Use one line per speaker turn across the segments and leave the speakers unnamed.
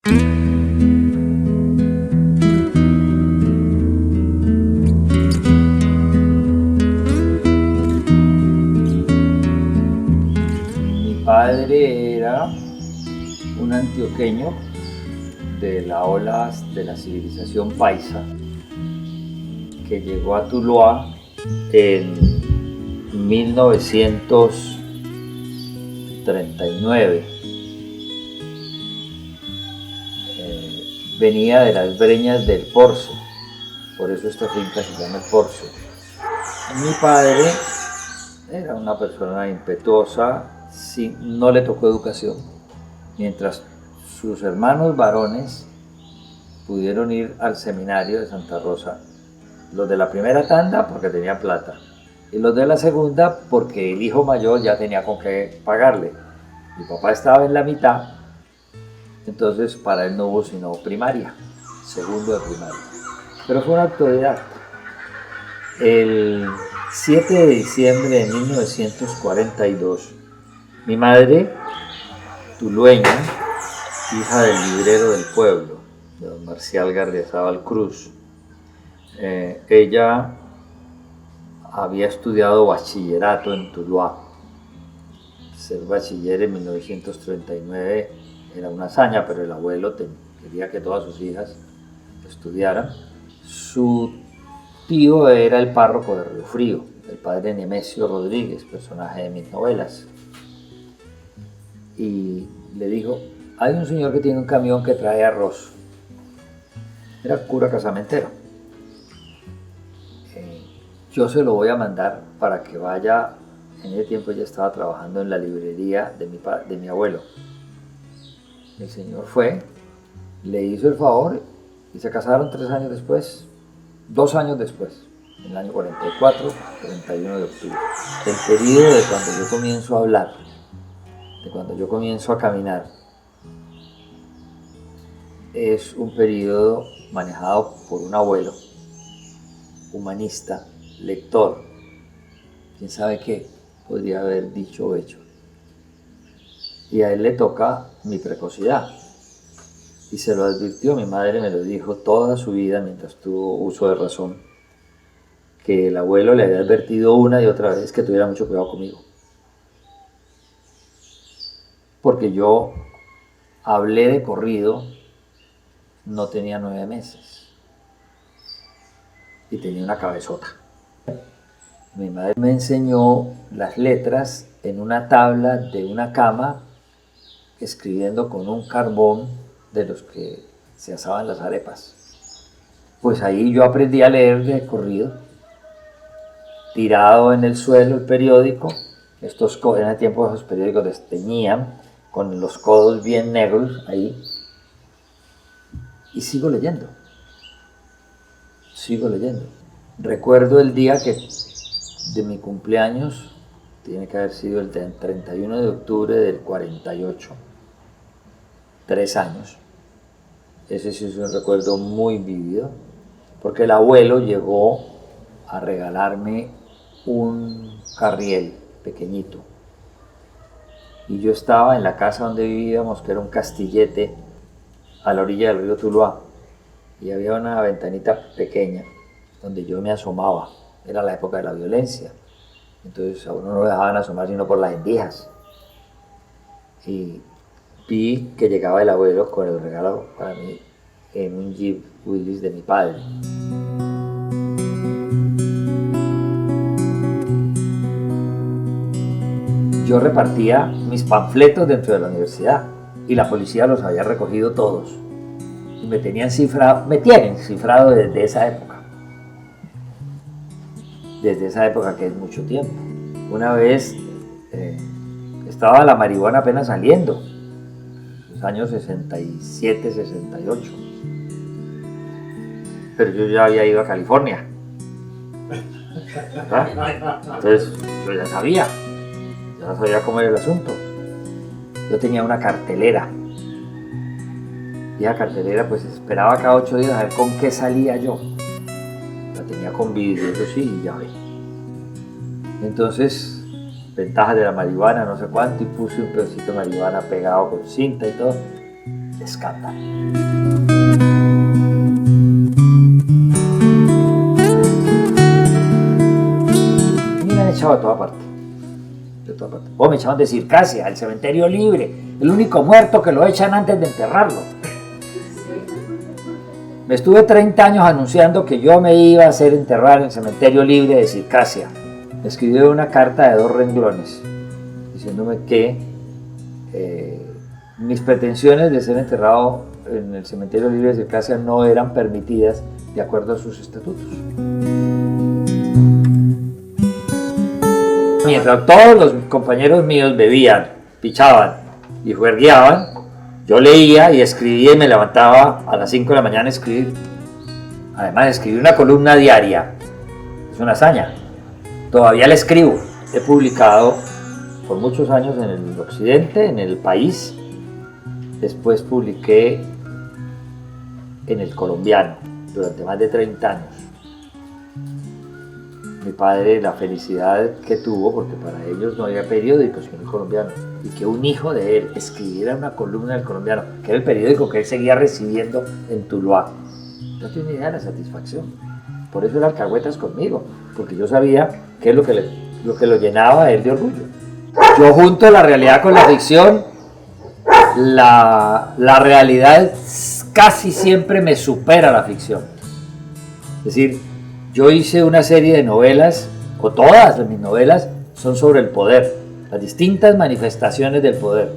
Mi padre era un antioqueño de la ola de la civilización paisa que llegó a Tuluá en 1939. Venía de las breñas del Porce, por eso esta finca se llama El Porce. Mi padre era una persona impetuosa, no le tocó educación, mientras sus hermanos varones pudieron ir al seminario de Santa Rosa, los de la primera tanda porque tenía plata, y los de la segunda porque el hijo mayor ya tenía con qué pagarle. Mi papá estaba en la mitad, entonces para él no hubo sino primaria, segundo de primaria. Pero fue una autodidacta. El 7 de diciembre de 1942, mi madre, tulueña, hija del librero del pueblo, de don Marcial Gardiazabal Cruz, ella había estudiado bachillerato en Tuluá. Ser bachiller en 1939 era una hazaña, pero el abuelo quería que todas sus hijas estudiaran. Su tío era el párroco de Río Frío, el padre Nemesio Rodríguez, personaje de mis novelas. Y le dijo, hay un señor que tiene un camión que trae arroz. Era cura casamentero. Yo se lo voy a mandar para que vaya. En ese tiempo ya estaba trabajando en la librería de mi abuelo. El señor fue, le hizo el favor y se casaron 2 años después, en el año 44, 31 de octubre. El periodo de cuando yo comienzo a hablar, de cuando yo comienzo a caminar, es un periodo manejado por un abuelo, humanista, lector, quién sabe qué podría haber dicho o hecho. Y a él le toca mi precocidad. Y se lo advirtió, mi madre me lo dijo toda su vida mientras tuvo uso de razón, que el abuelo le había advertido una y otra vez que tuviera mucho cuidado conmigo. Porque yo hablé de corrido, no tenía 9 meses. Y tenía una cabezota. Mi madre me enseñó las letras en una tabla de una cama, escribiendo con un carbón de los que se asaban las arepas. Pues ahí yo aprendí a leer de corrido, tirado en el suelo el periódico. En ese tiempo esos periódicos les teñían con los codos bien negros ahí. Y sigo leyendo. Recuerdo el día de mi cumpleaños, tiene que haber sido el 31 de octubre del 48, 3 años. Ese sí es un recuerdo muy vívido, porque el abuelo llegó a regalarme un carriel pequeñito. Y yo estaba en la casa donde vivíamos, que era un castillete a la orilla del río Tuluá, y había una ventanita pequeña donde yo me asomaba. Era la época de la violencia, entonces a uno no lo dejaban asomar sino por las endijas. Y vi que llegaba el abuelo con el regalo para mí en un Jeep Willys de mi padre. Yo repartía mis panfletos dentro de la universidad y la policía los había recogido todos. Y me tienen cifrado desde esa época. Desde esa época, que es mucho tiempo. Una vez estaba la marihuana apenas saliendo, los años 67, 68. Pero yo ya había ido a California. ¿Verdad? Entonces yo ya sabía cómo era el asunto. Yo tenía una cartelera. Y la cartelera pues esperaba cada 8 días a ver con qué salía yo. La tenía con vidrio, eso sí, y llave. Entonces, ventajas de la marihuana, no sé cuánto, y puse un pedacito de marihuana pegado con cinta y todo. escándalo. Me han echado de toda parte. De toda parte. O me echaron de Circasia, al cementerio libre, el único muerto que lo echan antes de enterrarlo. Me estuve 30 años anunciando que yo me iba a hacer enterrar en el cementerio libre de Circasia. Me escribió una carta de 2 renglones diciéndome que mis pretensiones de ser enterrado en el cementerio libre de Circasia no eran permitidas de acuerdo a sus estatutos. Mientras todos los compañeros míos bebían, pichaban y juergueaban, yo leía y escribía y me levantaba a las 5 de la mañana a escribir. Además, escribí una columna diaria. Es una hazaña. Todavía la escribo. He publicado por muchos años en el Occidente, en El País. Después publiqué en El Colombiano durante más de 30 años. Mi padre, la felicidad que tuvo, porque para ellos no había periódicos en El Colombiano, y que un hijo de él escribiera una columna del Colombiano, que era el periódico que él seguía recibiendo en Tuluá. No tengo ni idea de la satisfacción. Por eso era alcahuetas conmigo, porque yo sabía qué es lo que lo llenaba a él de orgullo. Yo junto la realidad con la ficción, la realidad casi siempre me supera la ficción. Es decir, yo hice una serie de novelas, o todas mis novelas son sobre el poder, las distintas manifestaciones del poder.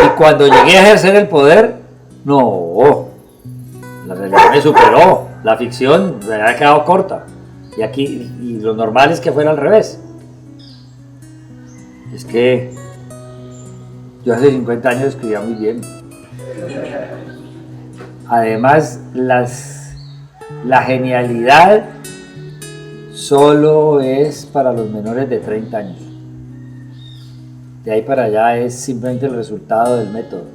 Y cuando llegué a ejercer el poder, no, la realidad me superó, la ficción me había quedado corta. Y lo normal es que fuera al revés. Es que yo hace 50 años escribía muy bien. Además, la genialidad solo es para los menores de 30 años. De ahí para allá es simplemente el resultado del método.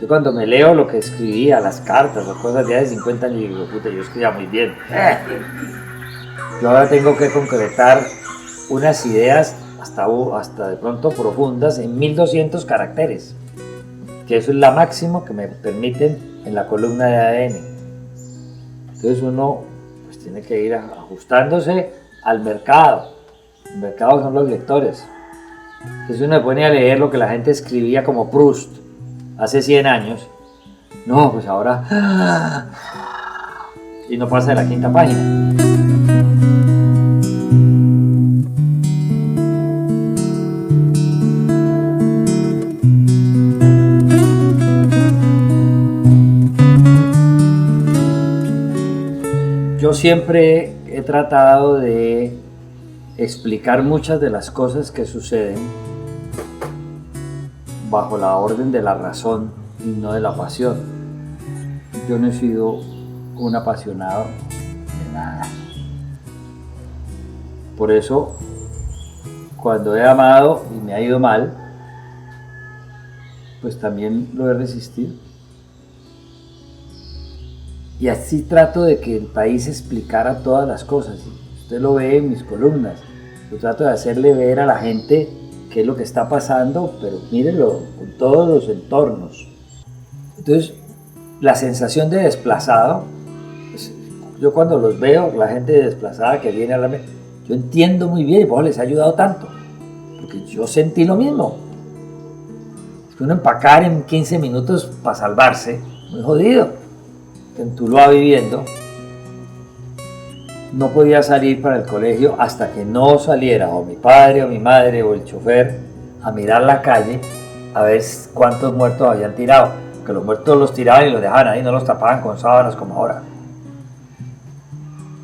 Yo cuando me leo lo que escribía, las cartas, las cosas de hace 50 años, digo, puta, yo escribía muy bien. Yo ahora tengo que concretar unas ideas hasta de pronto profundas en 1200 caracteres, que eso es la máximo que me permiten en la columna de ADN. Entonces uno pues tiene que ir ajustándose al mercado. El mercado son los lectores. Entonces uno se pone a leer lo que la gente escribía como Proust hace 100 años. No, pues ahora... Y no pasa de la 5ª página. Yo siempre he tratado de explicar muchas de las cosas que suceden bajo la orden de la razón y no de la pasión. Yo no he sido un apasionado de nada. Por eso, cuando he amado y me ha ido mal, pues también lo he resistido. Y así trato de que el país explicara todas las cosas. Usted lo ve en mis columnas. Yo trato de hacerle ver a la gente qué es lo que está pasando, pero mírenlo con todos los entornos. Entonces, la sensación de desplazado, pues, yo cuando los veo, la gente desplazada que viene a hablarme, yo entiendo muy bien y por eso les ha ayudado tanto, porque yo sentí lo mismo. Es que uno empacar en 15 minutos para salvarse, muy jodido. En Tuluá viviendo, no podía salir para el colegio hasta que no saliera o mi padre o mi madre o el chofer a mirar la calle a ver cuántos muertos habían tirado, que los muertos los tiraban y los dejaban ahí, no los tapaban con sábanas como ahora,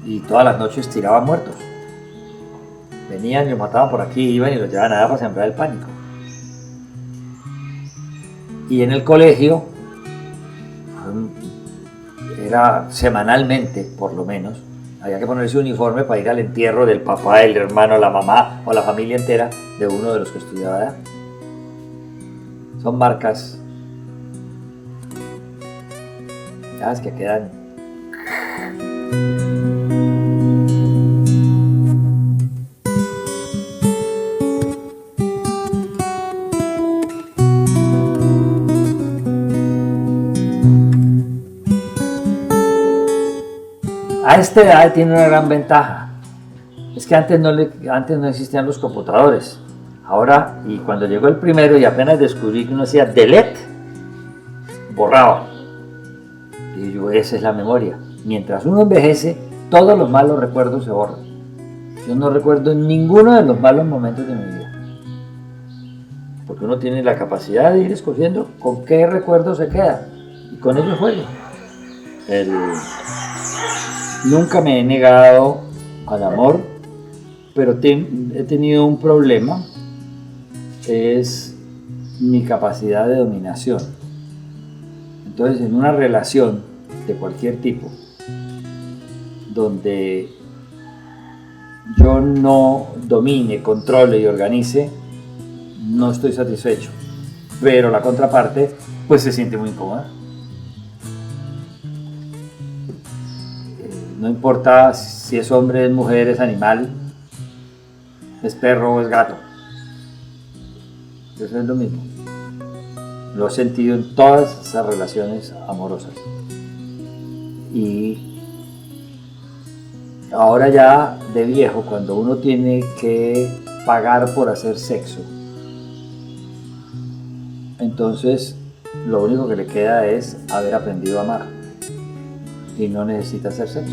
y todas las noches tiraban muertos, venían y los mataban por aquí, iban y los llevaban allá para sembrar el pánico. Y en el colegio era semanalmente, por lo menos, había que ponerse un uniforme para ir al entierro del papá, el hermano, la mamá o la familia entera de uno de los que estudiaba allá. Son marcas que quedan. A esta edad tiene una gran ventaja. Es que antes no existían los computadores. Ahora, y cuando llegó el primero y apenas descubrí que uno hacía delete, borraba. Y yo, esa es la memoria. Mientras uno envejece, todos los malos recuerdos se borran. Yo no recuerdo ninguno de los malos momentos de mi vida. Porque uno tiene la capacidad de ir escogiendo con qué recuerdo se queda. Y con ello juego. Nunca me he negado al amor, pero he tenido un problema, es mi capacidad de dominación. Entonces, en una relación de cualquier tipo, donde yo no domine, controle y organice, no estoy satisfecho. Pero la contraparte, pues se siente muy incómoda. No importa si es hombre, es mujer, es animal, es perro o es gato. Eso es lo mismo. Lo he sentido en todas esas relaciones amorosas. Y ahora ya de viejo, cuando uno tiene que pagar por hacer sexo, entonces lo único que le queda es haber aprendido a amar. Y no necesita hacer sexo.